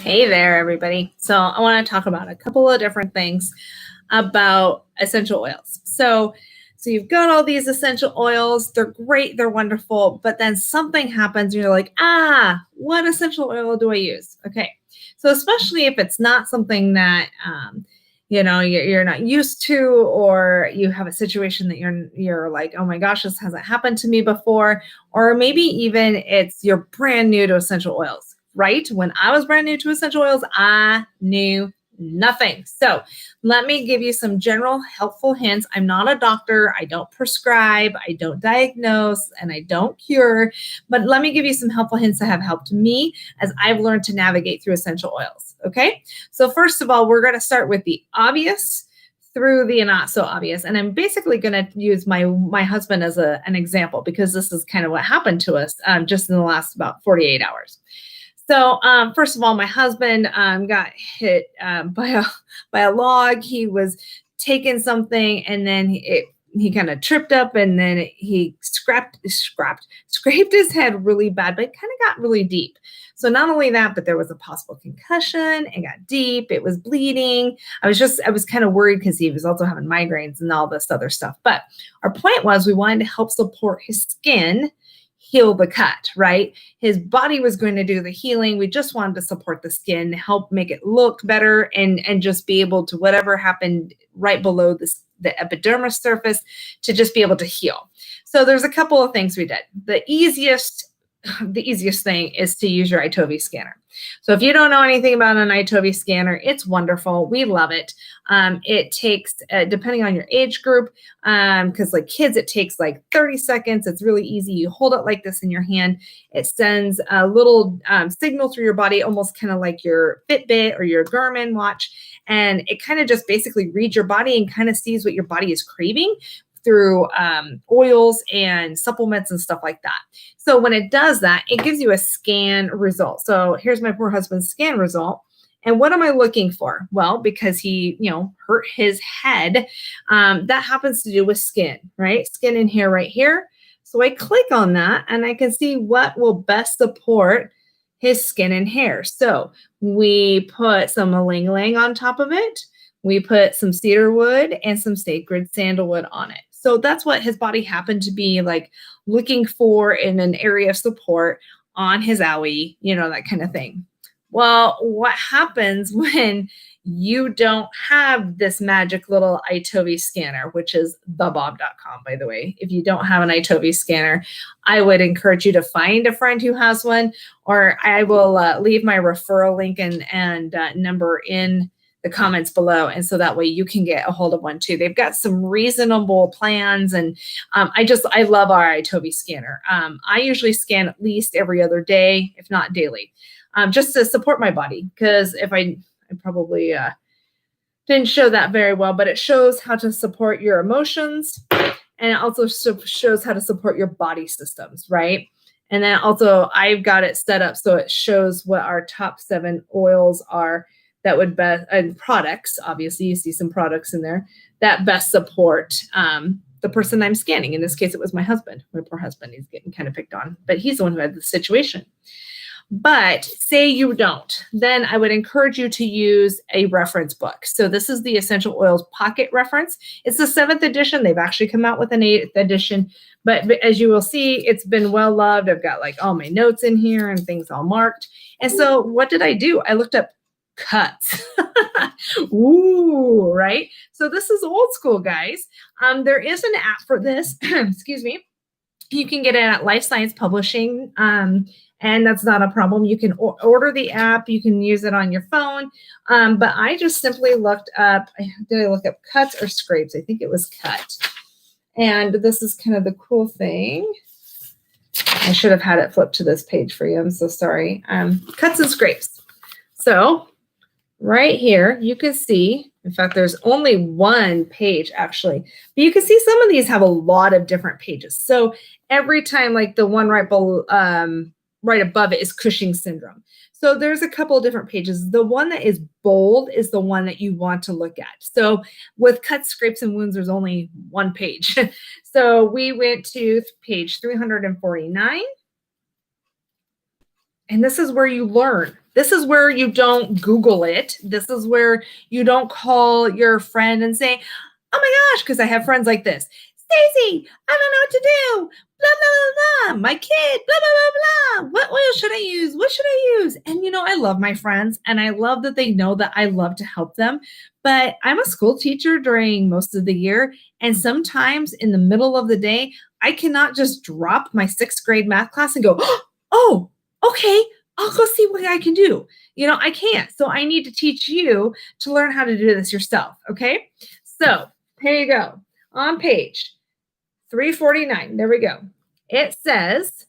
Hey there, everybody. So I want to talk about a couple of different things about essential oils. So you've got all these essential oils. They're great. They're wonderful. But then something happens and you're like, what essential oil do I use? Okay. So especially if it's not something that, you're not used to, or you have a situation that you're like, oh my gosh, this hasn't happened to me before, or maybe even you're brand new to essential oils, right? When I was brand new to essential oils, I knew nothing. So let me give you some general helpful hints. I'm not a doctor. I don't prescribe, I don't diagnose, and I don't cure, but let me give you some helpful hints that have helped me as I've learned to navigate through essential oils. Okay. So first of all, we're going to start with the obvious through the not so obvious. And I'm basically going to use my husband as an example, because this is kind of what happened to us just in the last about 48 hours. So first of all, my husband got hit by a log. He was taking something, and then he kind of tripped up, and then he scraped scraped his head really bad, but it kind of got really deep. So not only that, but there was a possible concussion. It got deep. It was bleeding. I was kind of worried because he was also having migraines and all this other stuff. But our point was we wanted to help support his skin heal the cut, right? His body was going to do the healing. We just wanted to support the skin, help make it look better, and just be able to, whatever happened right below the epidermis surface, to just be able to heal. So there's a couple of things we did. The easiest thing is to use your iTovi scanner. So if you don't know anything about an iTovi scanner, it's wonderful. We love it. It takes, depending on your age group, because like kids, it takes like 30 seconds. It's really easy. You hold it like this in your hand. It sends a little signal through your body, almost kind of like your Fitbit or your Garmin watch. And it kind of just basically reads your body and kind of sees what your body is craving through oils and supplements and stuff like that. So when it does that, it gives you a scan result. So here's my poor husband's scan result. And what am I looking for? Well, because he, hurt his head, that happens to do with skin, right? Skin and hair right here. So I click on that and I can see what will best support his skin and hair. So we put some ylang ylang on top of it. We put some cedar wood and some sacred sandalwood on it. So that's what his body happened to be like looking for in an area of support on his owie, that kind of thing. Well, what happens when you don't have this magic little iTovi scanner, which is thebob.com, by the way? If you don't have an iTovi scanner, I would encourage you to find a friend who has one, or I will leave my referral link and number in the comments below. And so that way you can get a hold of one too. They've got some reasonable plans. And I love our iTovi scanner. I usually scan at least every other day, if not daily, just to support my body. Because if I probably didn't show that very well, but it shows how to support your emotions. And it also shows how to support your body systems, right? And then also I've got it set up so it shows what our top 7 oils are that would best, and products, obviously you see some products in there that best support the person I'm scanning. In this case, it was my husband. My poor husband, he's getting kind of picked on, but he's the one who had the situation. But say you don't, then I would encourage you to use a reference book. So this is the Essential Oils Pocket Reference. It's the 7th edition. They've actually come out with an 8th edition, but as you will see, it's been well loved. I've got like all my notes in here and things all marked. And so what did I do? I looked up cuts. Ooh, right? So this is old school, guys. There is an app for this. Excuse me. You can get it at Life Science Publishing, and that's not a problem. You can order the app. You can use it on your phone. But I just simply looked up, did I look up cuts or scrapes? I think it was cut. And this is kind of the cool thing. I should have had it flipped to this page for you. I'm so sorry. Cuts and scrapes. So right here, you can see, in fact, there's only one page actually, but you can see some of these have a lot of different pages. So every time, like the one right below, right above it is Cushing's syndrome. So there's a couple of different pages. The one that is bold is the one that you want to look at. So with cuts, scrapes, and wounds, there's only one page. So we went to page 349. And this is where you learn This is where you don't Google it. This is where you don't call your friend and say, oh my gosh, because I have friends like this. Stacy, I don't know what to do. Blah, blah, blah, blah. My kid, blah, blah, blah, blah. What oil should I use? What should I use? And, I love my friends and I love that they know that I love to help them. But I'm a school teacher during most of the year. And sometimes in the middle of the day, I cannot just drop my 6th grade math class and go, oh, okay, I'll go see what I can do. I can't. So I need to teach you to learn how to do this yourself. Okay. So here you go. On page 349. There we go. It says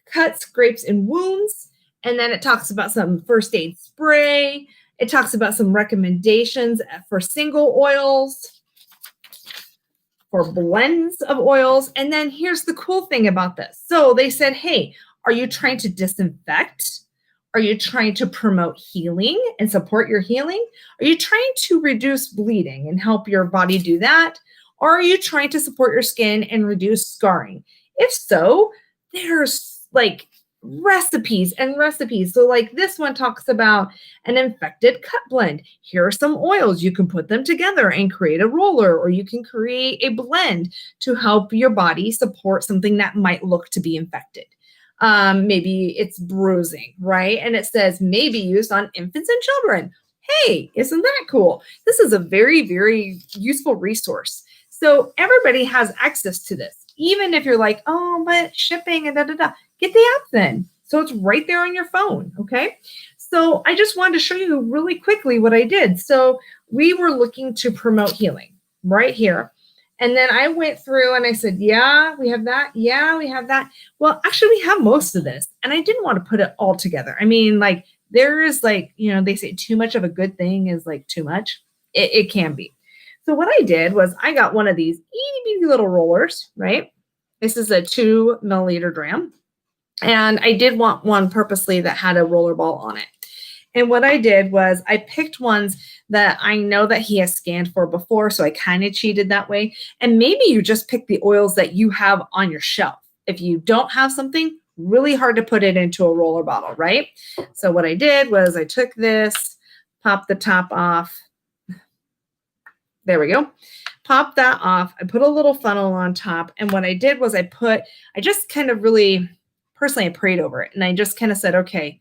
cuts, scrapes, and wounds. And then it talks about some first aid spray. It talks about some recommendations for single oils, for blends of oils. And then here's the cool thing about this. So they said, hey, are you trying to disinfect? Are you trying to promote healing and support your healing? Are you trying to reduce bleeding and help your body do that? Or are you trying to support your skin and reduce scarring? If so, there's like recipes and recipes. So like this one talks about an infected cut blend. Here are some oils. You can put them together and create a roller, or you can create a blend to help your body support something that might look to be infected. Maybe it's bruising, right? And it says maybe used on infants and children. Hey, isn't that cool? This is a very, very useful resource. So everybody has access to this, even if you're like, oh, but shipping and get the app then. So it's right there on your phone. Okay. So I just wanted to show you really quickly what I did. So we were looking to promote healing right here. And then I went through and I said, yeah, we have that. Yeah, we have that. Well, actually, we have most of this. And I didn't want to put it all together. I mean, like there is like, they say too much of a good thing is like too much. It can be. So what I did was I got one of these itty bitty little rollers, right? This is a 2 milliliter dram. And I did want one purposely that had a roller ball on it. And what I did was I picked ones that I know that he has scanned for before. So I kind of cheated that way. And maybe you just pick the oils that you have on your shelf. If you don't have something, really hard to put it into a roller bottle, right? So what I did was I took this, popped the top off. There we go. Pop that off. I put a little funnel on top. And what I did was I just kind of really, personally, I prayed over it. And I just kind of said, okay,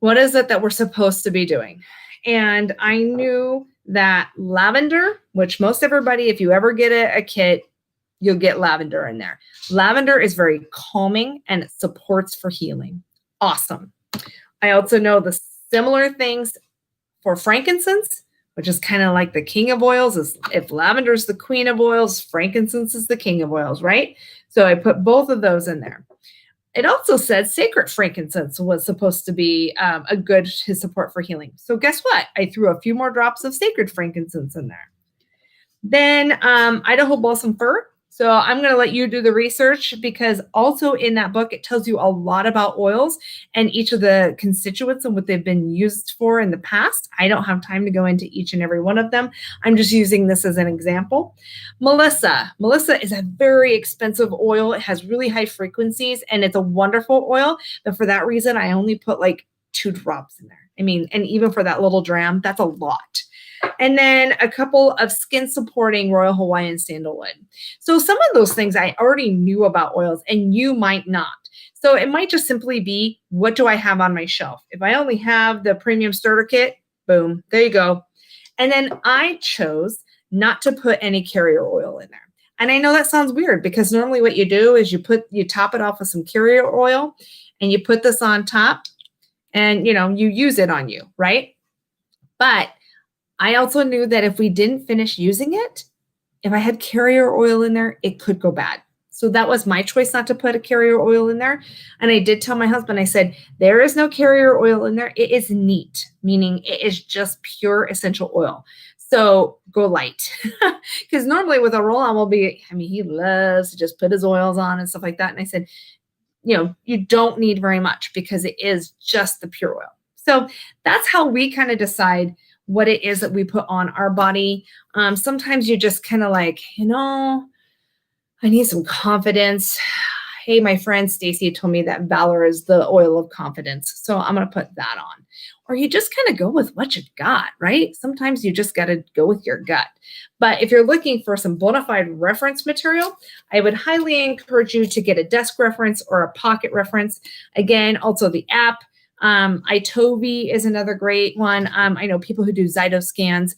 what is it that we're supposed to be doing? And I knew that lavender, which most everybody, if you ever get a kit, you'll get lavender in there. Lavender is very calming and it supports for healing. Awesome. I also know the similar things for frankincense, which is kind of like the king of oils. Is if lavender is the queen of oils, frankincense is the king of oils, right? So I put both of those in there. It also said sacred frankincense was supposed to be a good support for healing. So guess what? I threw a few more drops of sacred frankincense in there. Then Idaho balsam fir. So I'm going to let you do the research because also in that book, it tells you a lot about oils and each of the constituents and what they've been used for in the past. I don't have time to go into each and every one of them. I'm just using this as an example. Melissa. Melissa is a very expensive oil. It has really high frequencies and it's a wonderful oil. But for that reason, I only put like 2 drops in there. I mean, and even for that little dram, that's a lot. And then a couple of skin supporting Royal Hawaiian sandalwood. So some of those things I already knew about oils and you might not. So it might just simply be, what do I have on my shelf? If I only have the premium starter kit, boom, there you go. And then I chose not to put any carrier oil in there. And I know that sounds weird because normally what you do is you top it off with some carrier oil and you put this on top and you use it on you, right? But I also knew that if we didn't finish using it, if I had carrier oil in there, it could go bad. So that was my choice not to put a carrier oil in there. And I did tell my husband, I said, there is no carrier oil in there. It is neat, meaning it is just pure essential oil. So go light. Because normally with a roll-on he loves to just put his oils on and stuff like that. And I said, you don't need very much because it is just the pure oil. So that's how we kind of decide what it is that we put on our body. Sometimes you just kind of like, I need some confidence. hey, my friend Stacy told me that Valor is the oil of confidence. So I'm going to put that on. Or you just kind of go with what you got, right? Sometimes you just got to go with your gut. But if you're looking for some bona fide reference material, I would highly encourage you to get a desk reference or a pocket reference. Again, also the app. iTovi is another great one. I know people who do Zytoscans.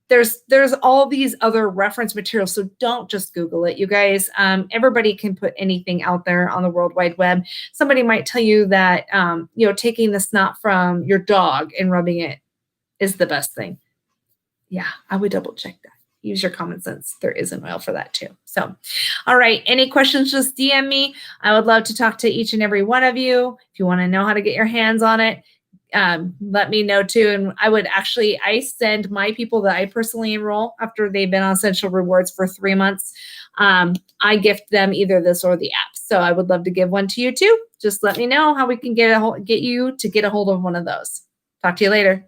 There's all these other reference materials, so don't just Google it, you guys. Everybody can put anything out there on the World Wide Web. Somebody might tell you that taking the snot from your dog and rubbing it is the best thing. Yeah, I would double check that. Use your common sense. There is an oil for that too. So, all right. Any questions, just DM me. I would love to talk to each and every one of you. If you want to know how to get your hands on it, let me know too. And I send my people that I personally enroll after they've been on Essential Rewards for 3 months. I gift them either this or the app. So I would love to give one to you too. Just let me know how we can get you to get a hold of one of those. Talk to you later.